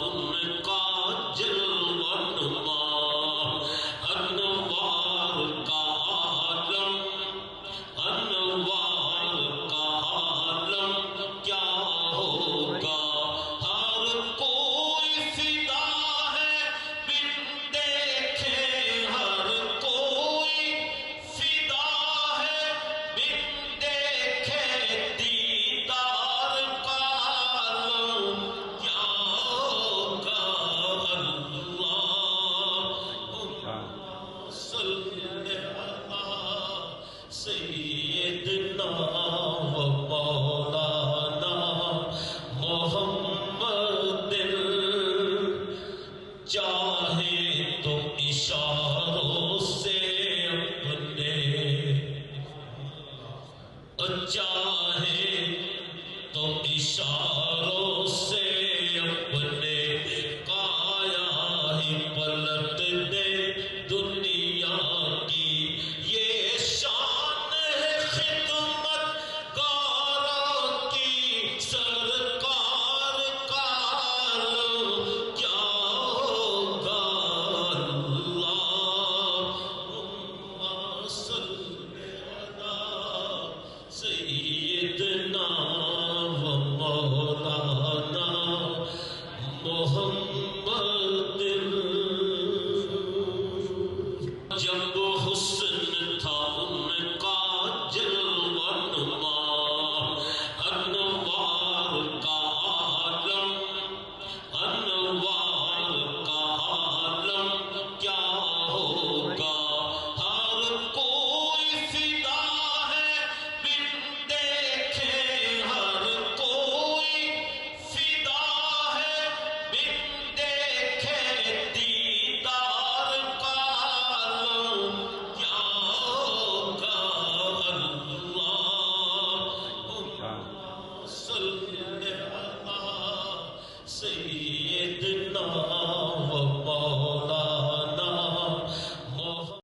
ان کا جلوہ نما، انوار کا عالم، انوار کا عالم کیا ہوگا؟ ہر کوئی فدا ہے بن دیکھے، ہر کوئی فدا ہے بن دیکھے، دیدار کا عالم کیا ہوگا؟ اللہم صلی علی سیدنا و مولانا محمد، چاہے تو اشاروں سے اپنے، چاہے تو اشاروں سے اپنے، کایا ہی پلٹ دے دنیا کی، یہ شان ہے خدمت گاروں کی، سرکار کا عالم کیا ہوگا؟ اللہم صلی علی سیدنا و مولانا محمد۔ جب حسن تھا ان کا جلوہ نما، انوار کا عالم، انوار کا عالم کیا ہوگا؟ ہر کوئی فدا ہے بن دیکھے، ہر کوئی فدا ہے بن دیکھے، دیدار کا عالم کیا ہوگا؟ اللہم صلی علی سیدنا